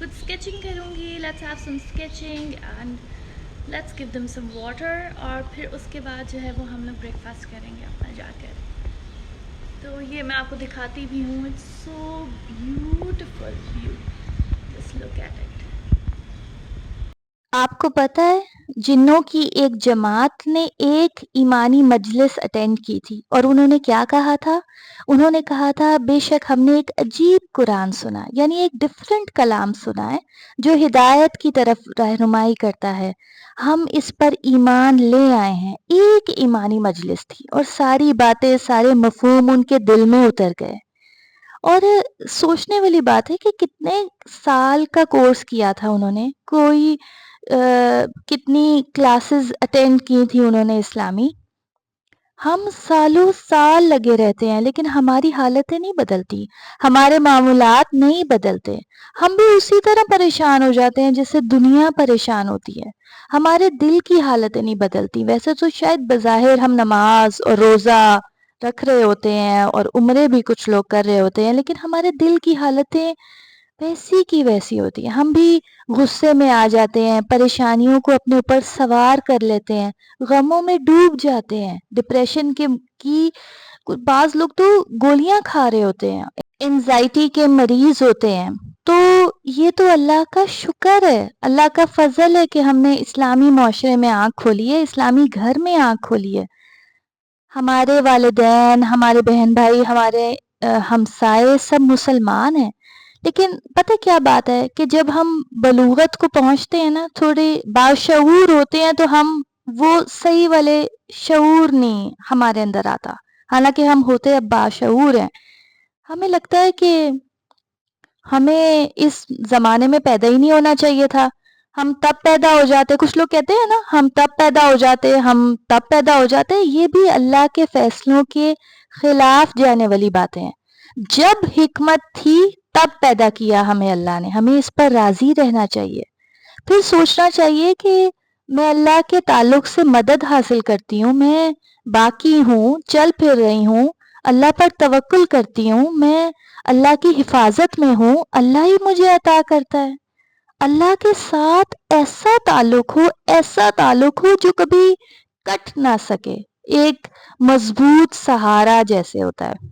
कुछ स्केचिंग करूँगी, let's have some sketching and let's give them some water, और फिर उसके बाद जो है वो हम लोग ब्रेकफास्ट करेंगे अपना जाकर। तो ये मैं आपको दिखाती भी हूँ, it's so beautiful view, just look at it. आपको पता है, जिन्नों की एक जमात ने एक ईमानी मजलिस अटेंड की थी और उन्होंने क्या कहा था? उन्होंने कहा था, बेशक हमने एक अजीब कुरान सुना, यानी एक डिफरेंट कलाम सुना है जो हिदायत की तरफ रहनुमाई करता है। हम इस पर ईमान ले आए हैं। एक ईमानी मजलिस थी और सारी बातें, सारे मफहूम उनके दिल में उतर गए। और सोचने वाली बात है कि कितने साल का कोर्स किया था उन्होंने, कोई कितनी क्लासेस अटेंड की थी उन्होंने इस्लामी। हम सालों साल लगे रहते हैं लेकिन हमारी हालतें नहीं बदलती, हमारे मामूलात नहीं बदलते। हम भी उसी तरह परेशान हो जाते हैं जैसे दुनिया परेशान होती है। हमारे दिल की हालतें नहीं बदलती। वैसे तो शायद बज़ाहिर हम नमाज और रोज़ा रख रहे होते हैं और उम्रे भी कुछ लोग कर रहे होते हैं, लेकिन हमारे दिल की हालतें वैसी की वैसी होती है। हम भी गुस्से में आ जाते हैं, परेशानियों को अपने ऊपर सवार कर लेते हैं, गमों में डूब जाते हैं, डिप्रेशन के की बाज लोग तो गोलियां खा रहे होते हैं, एंजाइटी के मरीज होते हैं। तो ये तो अल्लाह का शुक्र है, अल्लाह का फजल है कि हमने इस्लामी माशरे में आँख खोली है, इस्लामी घर में आँख खोली है। हमारे वालिदैन, हमारे बहन भाई, हमारे हमसाए सब मुसलमान हैं। लेकिन पता क्या बात है कि जब हम बलूगत को पहुंचते हैं ना, थोड़े बाशऊर होते हैं, तो हम वो सही वाले शऊर नहीं हमारे अंदर आता। हालांकि हम होते अब बाशऊर हैं। हमें लगता है कि हमें इस ज़माने में पैदा ही नहीं होना चाहिए था। हम तब पैदा हो जाते, कुछ लोग कहते हैं ना, हम तब पैदा हो जाते, हम तब पैदा हो जाते। ये भी अल्लाह के फैसलों के खिलाफ जाने वाली बातें हैं। जब हिकमत थी तब पैदा किया हमें अल्लाह ने, हमें इस पर राज़ी रहना चाहिए। फिर सोचना चाहिए कि मैं अल्लाह के ताल्लुक से मदद हासिल करती हूँ, मैं बाकी हूँ, चल फिर रही हूँ, अल्लाह पर तवक्कुल करती हूँ, मैं अल्लाह की हिफाजत में हूँ, अल्लाह ही मुझे अता करता है। अल्लाह के साथ ऐसा ताल्लुक हो जो कभी कट ना सके, एक मजबूत सहारा जैसे होता है।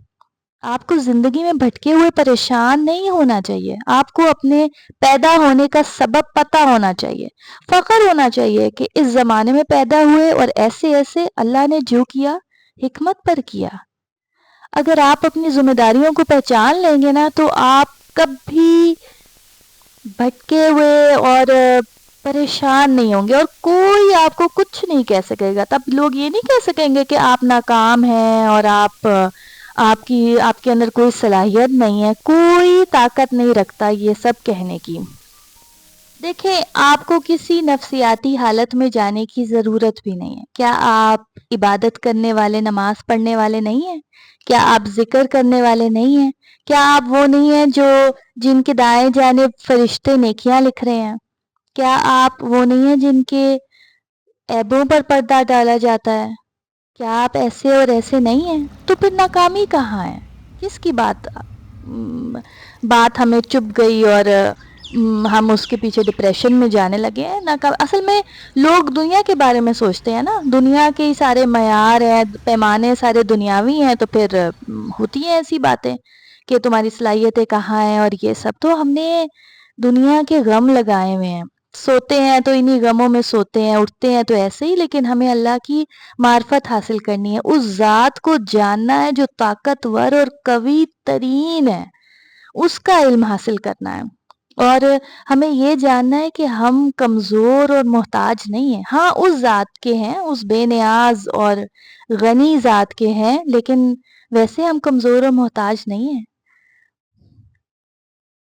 आपको ज़िंदगी में भटके हुए परेशान नहीं होना चाहिए। आपको अपने पैदा होने का सबब पता होना चाहिए। फ़ख्र होना चाहिए कि इस ज़माने में पैदा हुए और ऐसे-ऐसे अल्लाह ने जो किया, हिकमत पर किया। अगर आप अपनी ज़िम्मेदारियों को पहचान लेंगे ना, तो आप कभी भटके हुए और परेशान नहीं होंगे और कोई आपको कुछ नहीं कह सकेगा। तब लोग ये नहीं कह सकेंगे कि आप नाकाम हैं और आपके अंदर कोई सलाहियत नहीं है। कोई ताकत नहीं रखता ये सब कहने की। देखें, आपको किसी नफ्सियाती हालत में जाने की ज़रूरत भी नहीं है। क्या आप इबादत करने वाले, नमाज़ पढ़ने वाले नहीं हैं? क्या आप ज़िक्र करने वाले नहीं हैं? क्या आप वो नहीं हैं जो जिनके दाएँ जानिब फ़रिश्ते नेकियां लिख रहे हैं? क्या आप वो नहीं हैं जिनके ऐबों पर पर्दा डाला जाता है? क्या आप ऐसे और ऐसे नहीं हैं? तो फिर नाकामी कहाँ है? किसकी बात हमें चुभ गई और हम उसके पीछे डिप्रेशन में जाने लगे हैं? नाकाम असल में लोग दुनिया के बारे में सोचते हैं ना, दुनिया के ही सारे मयार हैं, पैमाने सारे दुनियावी हैं, तो फिर होती हैं ऐसी बातें कि तुम्हारी सलाहियतें कहाँ हैं और ये सब। तो हमने दुनिया के गम लगाए हुए हैं, सोते हैं तो इन्हीं गमों में सोते हैं, उठते हैं तो ऐसे ही। लेकिन हमें अल्लाह की मार्फत हासिल करनी है, उस ज़ात को जानना है जो ताकतवर और कवी तरीन है, उसका इल्म हासिल करना है। और हमें ये जानना है कि हम कमज़ोर और मोहताज नहीं हैं। हाँ, उस ज़ात के हैं, उस बेनियाज और गनी ज़ात के हैं, लेकिन वैसे हम कमज़ोर और मोहताज नहीं हैं।